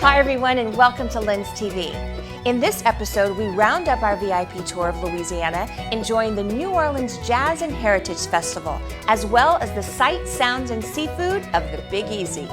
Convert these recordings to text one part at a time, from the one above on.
Hi everyone and welcome to LENStv. In this episode, we round up our VIP tour of Louisiana, enjoying the New Orleans Jazz and Heritage Festival, as well as the sights, sounds, and seafood of the Big Easy.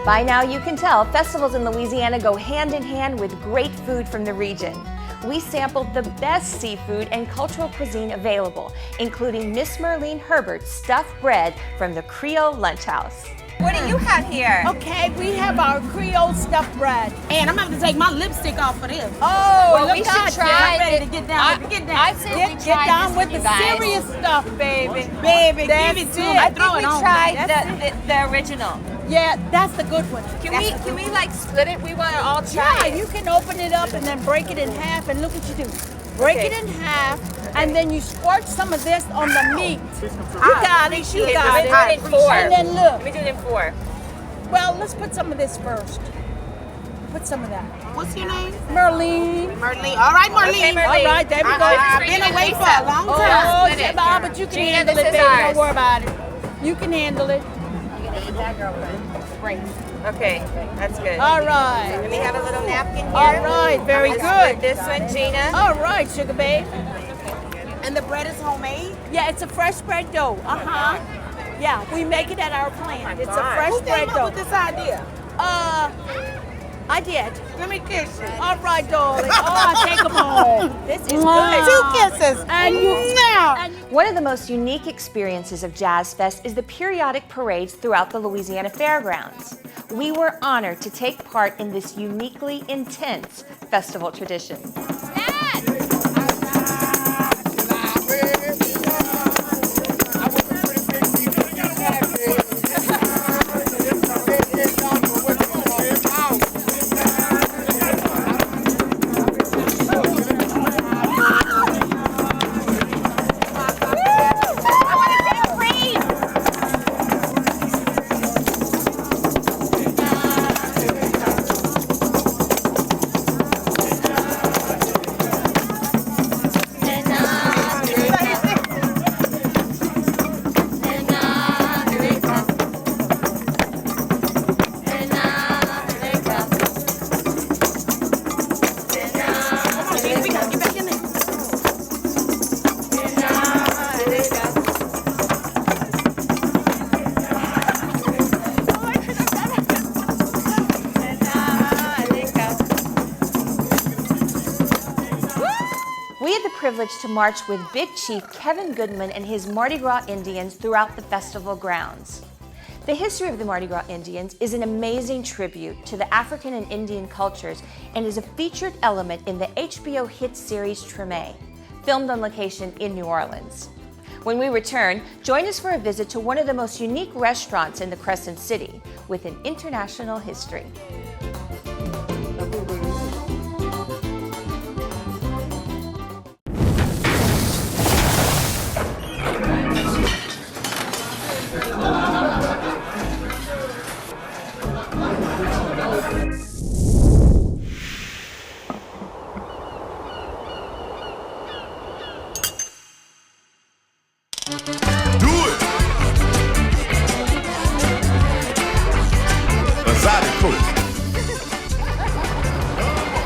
By now you can tell, festivals in Louisiana go hand in hand with great food from the region. We sampled the best seafood and cultural cuisine available, including Miss Merlene Herbert's stuffed bread from the Creole Lunch House. What do you have here? Okay, we have our Creole stuffed bread. And I'm going to take my lipstick off for this. Oh, well, look we should out, try I'm ready it. to get down. Get down. Get down with the serious stuff, baby. Baby, Give it to me. I think we tried the original. Yeah, that's the good one. Can we like split it? We want to all try it. Yeah, you can open it up and then break it in half, and look what you do. Break it in half, and then you squirt some of this on the meat. You got it. You got it. Let me do it in 4. And then look. Let me do it in 4. Well, let's put some of this first. Put some of that. What's your name? Merlene. Marlene. All right, Marlene. Okay, Marlene. All right, there we go. I've been away for a long time. Oh, but you can handle it, baby. Don't worry about it. You can handle it. That girlfriend. Great. Okay, that's good. All right. Let me have a little napkin here. All right, very good. This one, Gina. All right, sugar babe. And the bread is homemade? Yeah, it's a fresh bread dough. Uh-huh. Yeah, we make it at our plant. It's a fresh Who bread came dough. up with this idea? I did. Let me kiss you. All right, darling. Oh, take them home. This is good. 2 kisses. And you now. One of the most unique experiences of Jazz Fest is the periodic parades throughout the Louisiana Fairgrounds. We were honored to take part in this uniquely intense festival tradition. We had the privilege to march with Big Chief Kevin Goodman and his Mardi Gras Indians throughout the festival grounds. The history of the Mardi Gras Indians is an amazing tribute to the African and Indian cultures and is a featured element in the HBO hit series Treme, filmed on location in New Orleans. When we return, join us for a visit to one of the most unique restaurants in the Crescent City with an international history.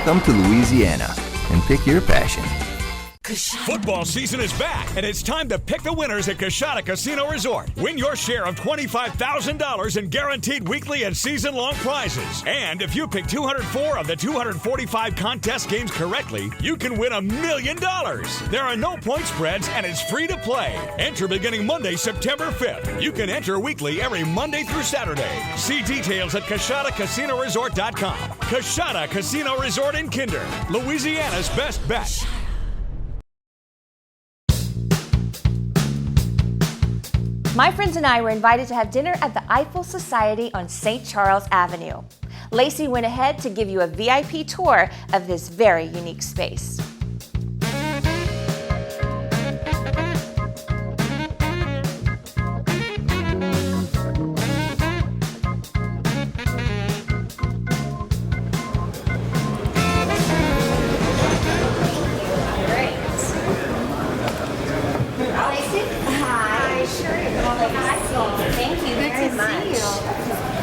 Come to Louisiana and pick your passion. Football season is back, and it's time to pick the winners at Coshada Casino Resort. Win your share of $25,000 in guaranteed weekly and season-long prizes. And if you pick 204 of the 245 contest games correctly, you can win $1 million. There are no point spreads, and it's free to play. Enter beginning Monday, September 5th. You can enter weekly every Monday through Saturday. See details at CoshadaCasinoResort.com. Coshada Casino Resort in Kinder, Louisiana's best bet. My friends and I were invited to have dinner at the Eiffel Society on St. Charles Avenue. Lacey went ahead to give you a VIP tour of this very unique space.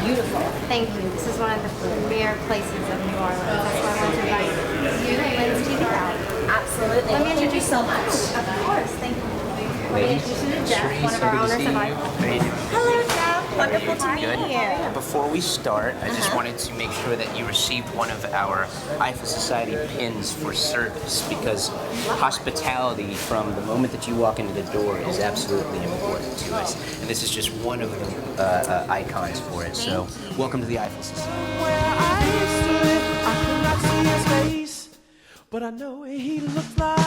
beautiful. Thank you. This is one of the premier places of New Orleans. That's why I want to invite you and LENStv out. Absolutely. Let me Thank you introduce so much. Of course. Thank you. Let me introduce you to Jeff, one of our owners of our. Hello, Jeff. Wonderful to meet you. Before we start, I just wanted to make sure that you received one of our Eiffel Society pins for service, because hospitality from the moment that you walk into the door is absolutely important to us. And this is just one of the icons for it. So welcome to the Eiffel Society. Where I used to live, I could not see his face, but I know he looked like.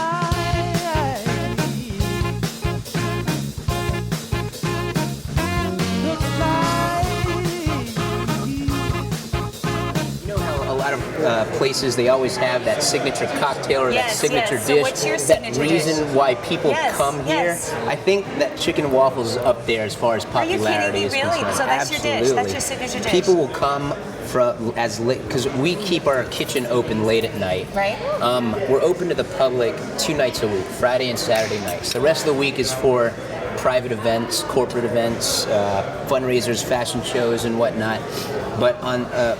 A lot of places, they always have that signature cocktail or that signature yes. So dish. what's your that signature reason dish? why people Yes, come here. yes. I think that chicken and waffles is up there as far as Are you popularity kidding me? is Really? concerned. So that's your dish? Absolutely. That's your signature dish? People will come from as late, because we keep our kitchen open late at night. Right. We're open to the public 2 nights a week, Friday and Saturday nights. The rest of the week is for private events, corporate events, fundraisers, fashion shows, and whatnot. But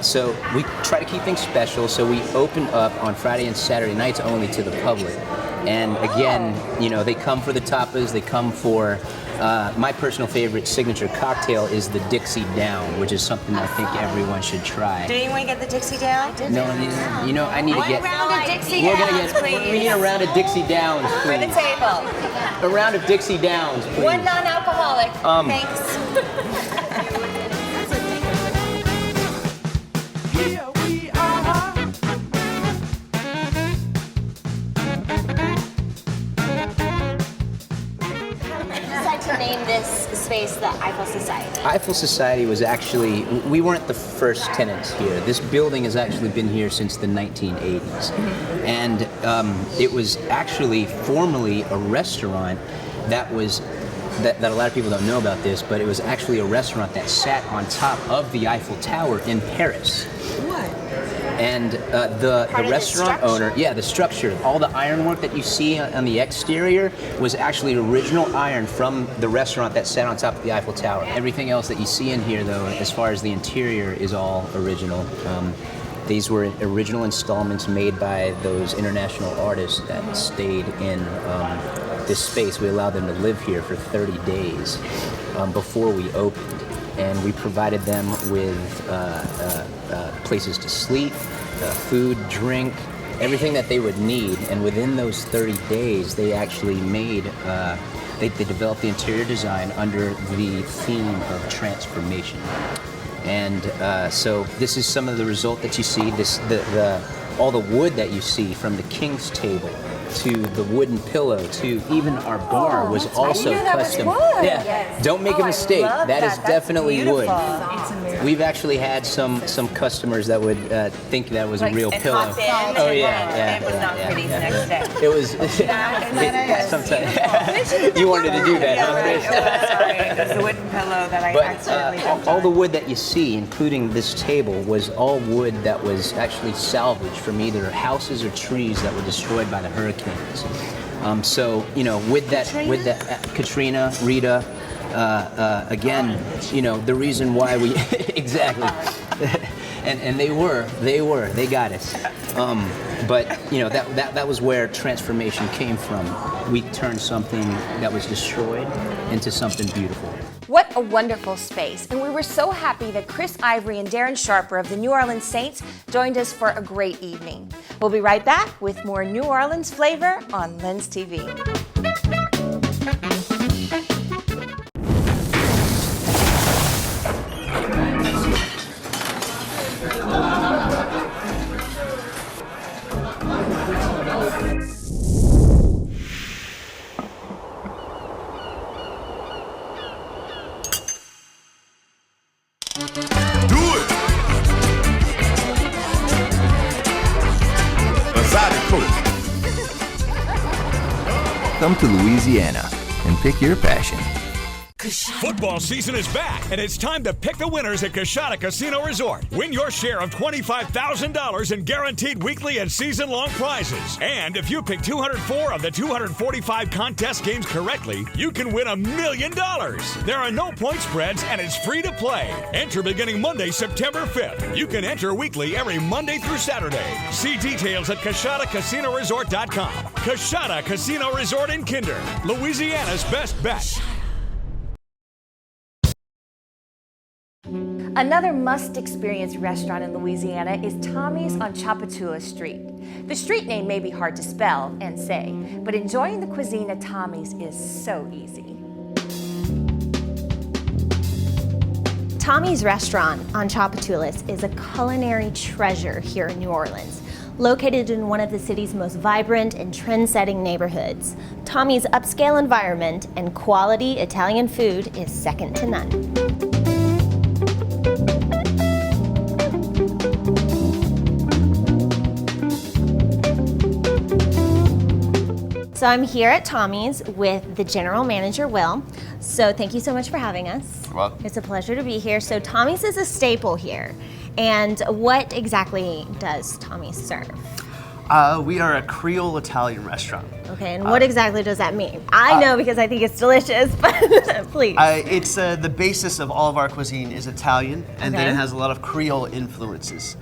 so we try to keep things special. So we open up on Friday and Saturday nights only to the public. And again, they come for the tapas. They come for my personal favorite signature cocktail is the Dixie Down, which is something I think everyone should try. Do you want to get the Dixie down? No, I need to get. One round of Dixie We're Downs, gonna get. please. We need a round of Dixie Downs, For the please. table. A round of Dixie Downs, please. One non-alcoholic. Thanks. Here we are. Decide to name this space the Eiffel Society. Eiffel Society was actually, we weren't the first tenants here. This building has actually been here since the 1980s. And it was actually formerly a restaurant that was, that a lot of people don't know about this, but it was actually a restaurant that sat on top of the Eiffel Tower in Paris. What? And the restaurant owner, the structure, all the ironwork that you see on the exterior was actually original iron from the restaurant that sat on top of the Eiffel Tower. Everything else that you see in here, though, as far as the interior, is all original. These were original installments made by those international artists that stayed in this space. We allowed them to live here for 30 days before we opened. And we provided them with places to sleep, food, drink, everything that they would need. And within those 30 days, they actually made, they developed the interior design under the theme of transformation. And so this is some of the result that you see. All the wood that you see, from the king's table to the wooden pillow to even our bar was also custom. Wood. Yeah, Yes. don't make a mistake. Love That is That's definitely beautiful. wood. We've actually had some customers that would think that was a real and pillow. hop in. Oh yeah, It was not pretty the next day. It was. Sometimes you wanted to do that, huh, Chris? Sorry, it was the wooden pillow that I accidentally jumped all on. the wood that you see, including this table, was all wood that was actually salvaged from either houses or trees that were destroyed by the hurricanes. So with that Katrina, Rita, again, the reason why we exactly, and they got us. But that was where transformation came from. We turned something that was destroyed into something beautiful. What a wonderful space. And we were so happy that Chris Ivory and Darren Sharper of the New Orleans Saints joined us for a great evening. We'll be right back with more New Orleans flavor on LENStv. Come to Louisiana and pick your passion. Football season is back, and it's time to pick the winners at Coshada Casino Resort. Win your share of $25,000 in guaranteed weekly and season-long prizes. And if you pick 204 of the 245 contest games correctly, you can win $1 million. There are no point spreads, and it's free to play. Enter beginning Monday, September 5th. You can enter weekly every Monday through Saturday. See details at CoshadaCasinoResort.com. Coshada Casino Resort in Kinder, Louisiana's best bet. Another must-experience restaurant in Louisiana is Tommy's on Tchoupitoulas Street. The street name may be hard to spell and say, but enjoying the cuisine at Tommy's is so easy. Tommy's restaurant on Tchoupitoulas is a culinary treasure here in New Orleans. Located in one of the city's most vibrant and trend-setting neighborhoods, Tommy's upscale environment and quality Italian food is second to none. So I'm here at Tommy's with the general manager, Will. So thank you so much for having us. You're welcome. It's a pleasure to be here. So Tommy's is a staple here. And what exactly does Tommy's serve? We are a Creole Italian restaurant. Okay, and what exactly does that mean? I know because I think it's delicious, but please. It's the basis of all of our cuisine is Italian, and then it has a lot of Creole influences.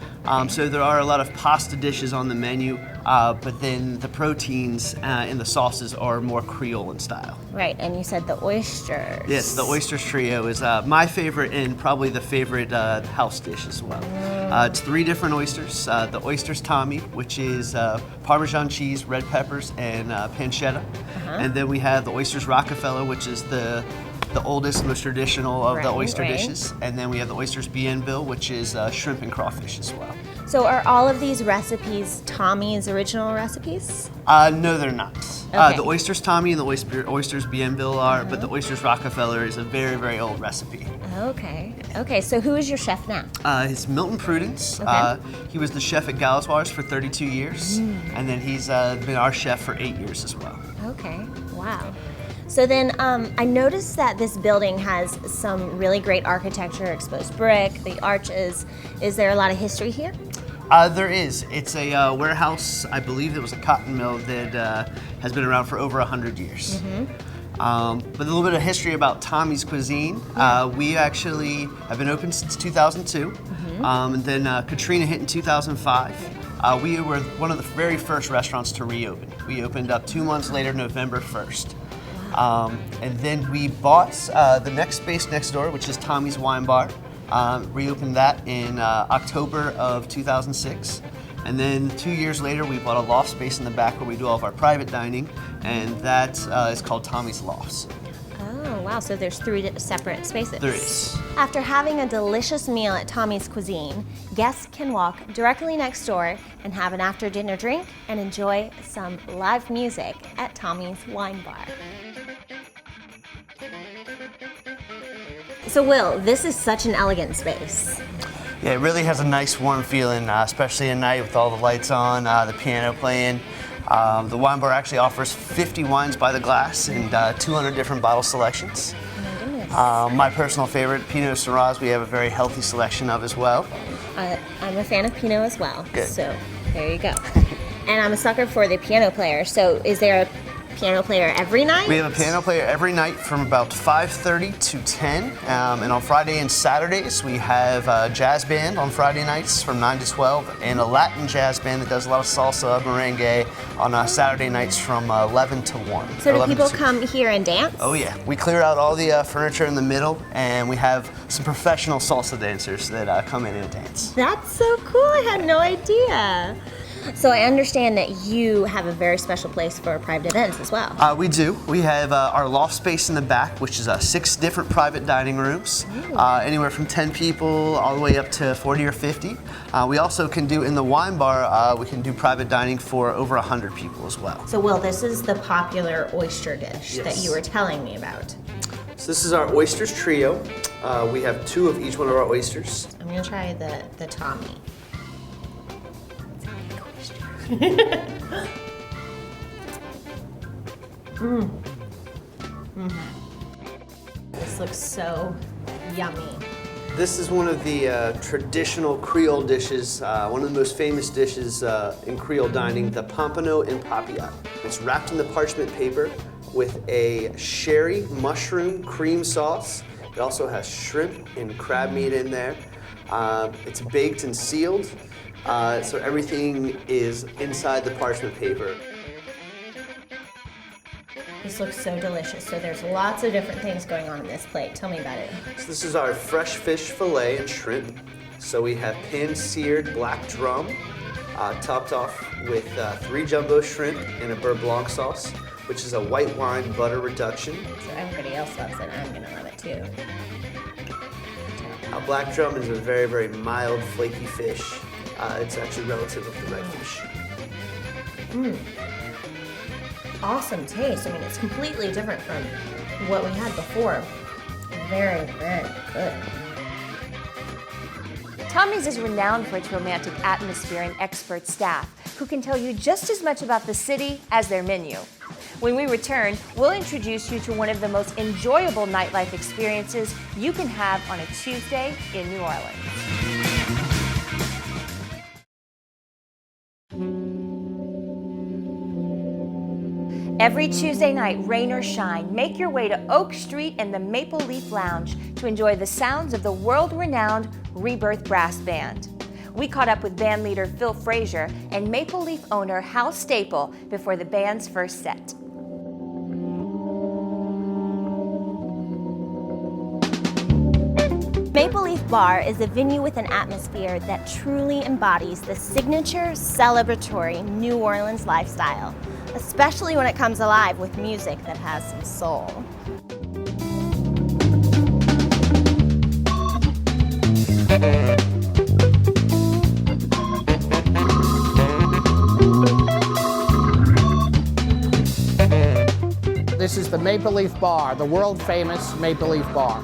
So there are a lot of pasta dishes on the menu, but then the proteins and the sauces are more Creole in style. Right, and you said the oysters. Yes, the oysters trio is my favorite and probably the favorite house dish as well. It's 3 different oysters. The oysters Tommy, which is Parmesan cheese, red peppers, and pancetta. And then we have the oysters Rockefeller, which is the oldest, most traditional of the oyster dishes. And then we have the oysters Bienville, which is shrimp and crawfish as well. So are all of these recipes Tommy's original recipes? No, they're not. Okay. The oysters Tommy and the oysters Bienville are, but the oysters Rockefeller is a very, very old recipe. Okay. Okay, so who is your chef now? It's Milton Prudence. He was the chef at Galatoire's for 32 years, and then he's been our chef for 8 years as well. Okay, wow. So then I noticed that this building has some really great architecture, exposed brick, the arches. Is there a lot of history here? There is. It's a warehouse. I believe it was a cotton mill that has been around for over 100 years. But a little bit of history about Tommy's cuisine. We actually have been open since 2002, and then Katrina hit in 2005. We were one of the very first restaurants to reopen. We opened up 2 months later, November 1st. And then we bought the next space next door, which is Tommy's Wine Bar. Reopened that in October of 2006. And then 2 years later, we bought a loft space in the back where we do all of our private dining, and that is called Tommy's Lofts. Oh, wow, so there's 3 separate spaces. There is. After having a delicious meal at Tommy's Cuisine, guests can walk directly next door and have an after-dinner drink and enjoy some live music at Tommy's Wine Bar. So Will, this is such an elegant space. Yeah, it really has a nice warm feeling, especially at night with all the lights on, the piano playing. The wine bar actually offers 50 wines by the glass and 200 different bottle selections. Oh my goodness. My personal favorite, Pinot Syrah, we have a very healthy selection of as well. I'm a fan of Pinot as well. Good. So there you go. And I'm a sucker for the piano player. So is there a piano player every night? We have a piano player every night from about 5:30 to 10. And on Friday and Saturdays, we have a jazz band on Friday nights from 9 to 12, and a Latin jazz band that does a lot of salsa, merengue on Saturday nights from 11 to 1. So do people come here and dance? Oh yeah, we clear out all the furniture in the middle, and we have some professional salsa dancers that come in and dance. That's so cool, I had no idea. So I understand that you have a very special place for private events as well. We do. We have our loft space in the back, which is 6 different private dining rooms, anywhere from 10 people all the way up to 40 or 50. We also can do in the wine bar, we can do private dining for over 100 people as well. So Will, this is the popular oyster dish that you were telling me about. So this is our oysters trio. We have 2 of each one of our oysters. I'm gonna try the Tommy. This looks so yummy. This is one of the traditional Creole dishes, one of the most famous dishes in Creole dining, the pompano and papillote. It's wrapped in the parchment paper with a sherry mushroom cream sauce. It also has shrimp and crab meat in there. It's baked and sealed, so everything is inside the parchment paper. This looks so delicious. So there's lots of different things going on in this plate. Tell me about it. So this is our fresh fish fillet and shrimp. So we have pan-seared black drum, topped off with 3 jumbo shrimp in a beurre blanc sauce, which is a white wine butter reduction. So everybody else loves it. I'm gonna love it too. Black drum is a very, very mild, flaky fish. It's actually relative of the red fish. Awesome taste. I mean, it's completely different from what we had before. Very, very good. Tommy's is renowned for its romantic atmosphere and expert staff who can tell you just as much about the city as their menu. When we return, we'll introduce you to one of the most enjoyable nightlife experiences you can have on a Tuesday in New Orleans. Every Tuesday night, rain or shine, make your way to Oak Street and the Maple Leaf Lounge to enjoy the sounds of the world-renowned Rebirth Brass Band. We caught up with band leader Phil Frazier and Maple Leaf owner Hal Staple before the band's first set. Maple Leaf Bar is a venue with an atmosphere that truly embodies the signature celebratory New Orleans lifestyle, especially when it comes alive with music that has some soul. This is the Maple Leaf Bar, the world famous Maple Leaf Bar.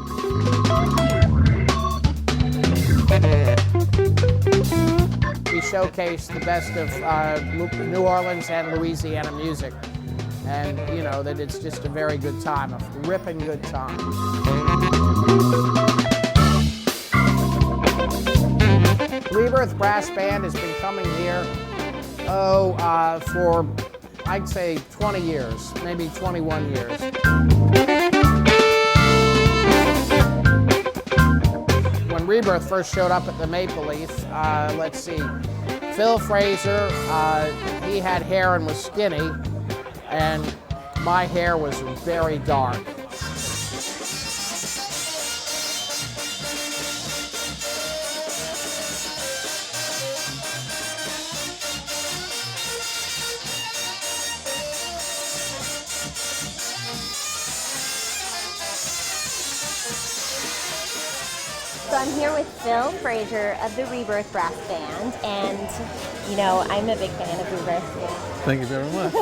We showcase the best of New Orleans and Louisiana music. And you know that it's just a very good time, a ripping good time. Rebirth Brass Band has been coming here, for I'd say 20 years, maybe 21 years. When Rebirth first showed up at the Maple Leaf, let's see, Phil Frazier, he had hair and was skinny, and my hair was very dark. So I'm here with Phil Frazier of the Rebirth Brass Band, and you know, I'm a big fan of Rebirth. Thank you very much.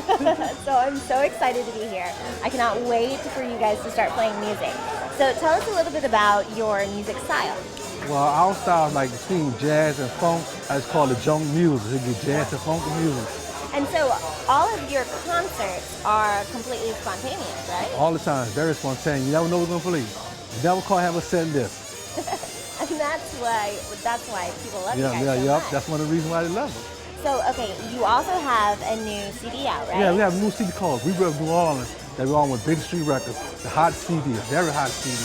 So I'm so excited to be here. I cannot wait for you guys to start playing music. So tell us a little bit about your music style. Well, our style is like between jazz and funk. It's called the junk music. It get jazz and funk music. And so all of your concerts are completely spontaneous, right? All the time, very spontaneous. You never know what's gonna play. You never can't have a set list. And that's why people love you guys so much. That's one of the reasons why they love us. So, okay, you also have a new CD out, right? Yeah, we have a new CD called Rebirth New Orleans that we're on with Big Street Records. The hot CD, a very hot CD.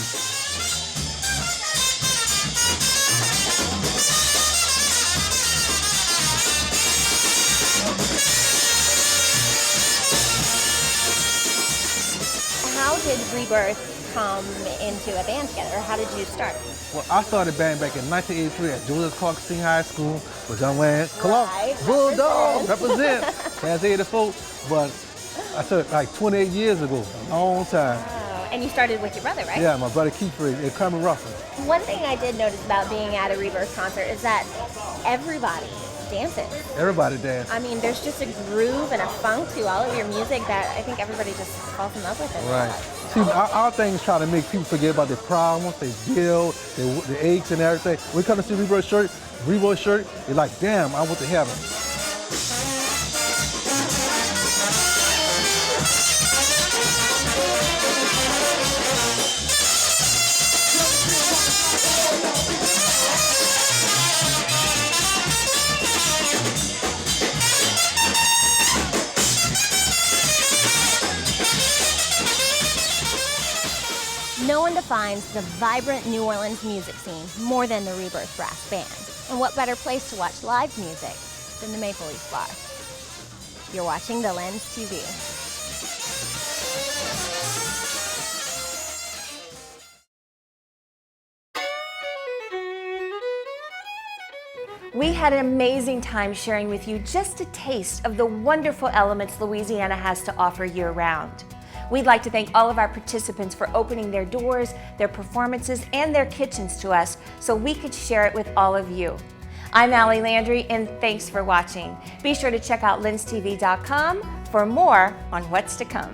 How did Rebirth come into a band together, or how did you start? Well, I started a band back in 1983 at Julius Clark Senior High School with Young Man Clark. Right, Bulldog, represent. That's 84, but I started like 28 years ago, a long time. Oh, and you started with your brother, right? Yeah, my brother Keith and Carmen Ruffin. One thing I did notice about being at a Rebirth concert is that everybody dances. Everybody dances. I mean, there's just a groove and a funk to all of your music that I think everybody just falls in love with it. Right. See, our thing is trying to make people forget about their problems, their guilt, their aches and everything. When you come to see Rebirth shirt, you're like, damn, I went to heaven. no one defines the vibrant New Orleans music scene more than the Rebirth Brass Band. And what better place to watch live music than the Maple Leaf Bar? You're watching the LENStv. We had an amazing time sharing with you just a taste of the wonderful elements Louisiana has to offer year-round. We'd like to thank all of our participants for opening their doors, their performances, and their kitchens to us so we could share it with all of you. I'm Allie Landry, and thanks for watching. Be sure to check out lenstv.com for more on what's to come.